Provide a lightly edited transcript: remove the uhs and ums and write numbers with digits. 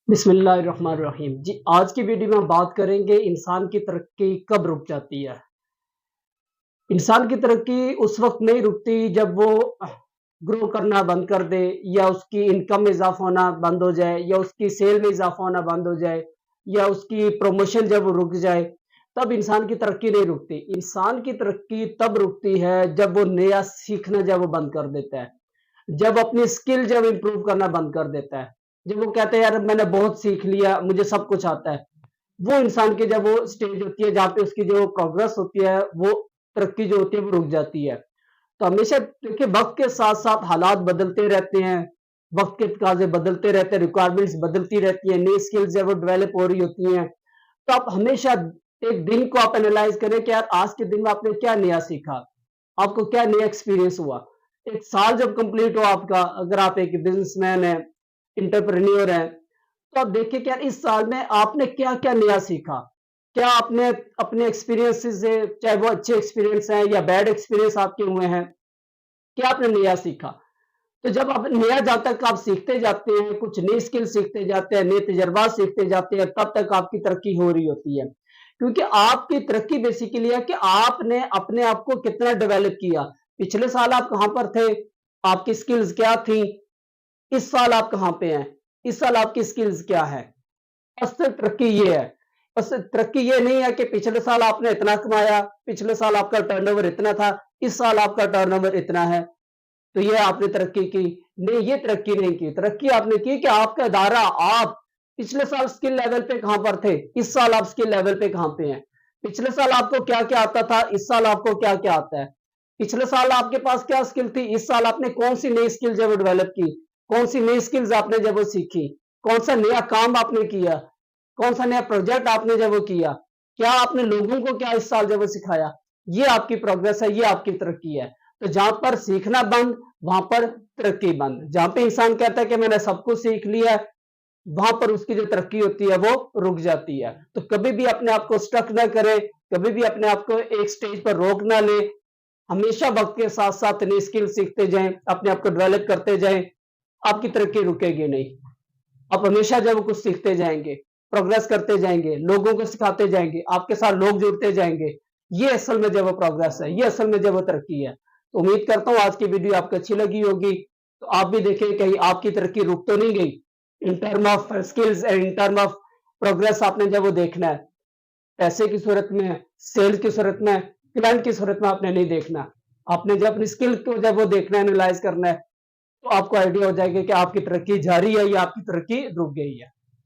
بسم اللہ الرحمن الرحیم جی آج کی ویڈیو میں ہم بات کریں گے انسان کی ترقی کب رک جاتی ہے۔ انسان کی ترقی اس وقت نہیں رکتی جب وہ گرو کرنا بند کر دے، یا اس کی انکم میں اضافہ ہونا بند ہو جائے، یا اس کی سیل میں اضافہ ہونا بند ہو جائے، یا اس کی پروموشن جب رک جائے، تب انسان کی ترقی نہیں رکتی۔ انسان کی ترقی تب رکتی ہے جب وہ نیا سیکھنا جب وہ بند کر دیتا ہے، جب اپنی سکل جب امپروو کرنا بند کر دیتا ہے، جب وہ کہتے ہیں یار میں نے بہت سیکھ لیا، مجھے سب کچھ آتا ہے۔ وہ انسان کی جب وہ سٹیج ہوتی ہے جہاں پہ اس کی جو پروگرس ہوتی ہے، وہ ترقی جو ہوتی ہے وہ رک جاتی ہے۔ تو ہمیشہ دیکھیں وقت کے ساتھ ساتھ حالات بدلتے رہتے ہیں، وقت کے تقاضے بدلتے رہتے ہیں، ریکوائرمنٹس بدلتی رہتی ہیں، نئی سکلز جب وہ ڈیولپ ہو رہی ہوتی ہیں۔ تو آپ ہمیشہ ایک دن کو آپ انالائز کریں کہ یار آج کے دن میں آپ نے کیا نیا سیکھا، آپ کو کیا نیا ایکسپیرینس ہوا۔ ایک سال جب کمپلیٹ ہو آپ کا، اگر آپ ایک بزنس مین ہیں، انٹرپرینیور ہیں، تو آپ دیکھیں کہ یار اس سال میں آپ نے کیا کیا نیا سیکھا، کیا آپ نے اپنے ایکسپیرینس سے، چاہے وہ اچھے ایکسپیرینس ہیں یا بیڈ ایکسپیرینس آپ کے ہوئے ہیں، کیا آپ نے نیا سیکھا۔ تو جب آپ نیا جب تک آپ سیکھتے جاتے ہیں، کچھ نئی سکل سیکھتے جاتے ہیں، نئے تجربات سیکھتے جاتے ہیں، تب تک آپ کی ترقی ہو رہی ہوتی ہے۔ کیونکہ آپ کی ترقی بیسیکلی ہے کہ آپ نے اپنے آپ کو کتنا ڈیولپ کیا۔ پچھلے سال آپ کہاں پر تھے، آپ کی سکلز کیا تھیں، اس سال آپ کہاں پہ ہیں، اس سال آپ کی سکلز کیا ہے۔ اصل ترقی یہ ہے، اصل ترقی یہ نہیں ہے کہ پچھلے سال آپ نے اتنا کمایا، پچھلے سال آپ کا ٹرن اوور اتنا تھا، اس سال آپ کا ٹرن اوور اتنا ہے تو یہ آپ نے ترقی کی۔ نہیں، یہ ترقی نہیں کی۔ ترقی آپ نے کی کہ آپ کا ادارہ، آپ پچھلے سال سکل لیول پہ کہاں پر تھے، اس سال آپ سکل لیول پہ کہاں پہ ہیں۔ پچھلے سال آپ کو کیا کیا آتا تھا، اس سال آپ کو کیا کیا آتا ہے۔ پچھلے سال آپ کے پاس کیا سکل تھی، اس سال آپ نے کون سی نئی سکل جب ڈیولپ کی، کون سی نئی سکلز آپ نے جب وہ سیکھی، کون سا نیا کام آپ نے کیا، کون سا نیا پروجیکٹ آپ نے جب وہ کیا، کیا آپ نے لوگوں کو کیا اس سال جب وہ سکھایا۔ یہ آپ کی پروگرس ہے، یہ آپ کی ترقی ہے۔ تو جہاں پر سیکھنا بند، وہاں پر ترقی بند۔ جہاں پہ انسان کہتا ہے کہ میں نے سب کچھ سیکھ لیا ہے، وہاں پر اس کی جو ترقی ہوتی ہے وہ رک جاتی ہے۔ تو کبھی بھی اپنے آپ کو سٹک نہ کرے، کبھی بھی اپنے آپ کو ایک سٹیج پر روک نہ لے۔ ہمیشہ وقت کے ساتھ ساتھ نئی سکل سیکھتے جائیں، اپنے آپ کو ڈیولپ کرتے جائیں، آپ کی ترقی رکے گی نہیں۔ آپ ہمیشہ جب کچھ سیکھتے جائیں گے، پروگرس کرتے جائیں گے، لوگوں کو سکھاتے جائیں گے، آپ کے ساتھ لوگ جڑتے جائیں گے، یہ اصل میں جب وہ پروگرس ہے، یہ اصل میں جب وہ ترقی ہے۔ تو امید کرتا ہوں آج کی ویڈیو آپ کو اچھی لگی ہوگی۔ تو آپ بھی دیکھیں کہیں آپ کی ترقی رک تو نہیں گئی۔ In term of skills and in term of progress آپ نے جب وہ دیکھنا ہے، پیسے کی صورت میں، سیل کی صورت میں، کلائنٹ کی صورت میں آپ نے نہیں دیکھنا۔ آپ نے جب اپنی سکل کو جب وہ دیکھنا ہے، انالائز کرنا ہے، تو آپ کو آئیڈیا ہو جائے گا کہ آپ کی ترقی جاری ہے یا آپ کی ترقی رک گئی ہے۔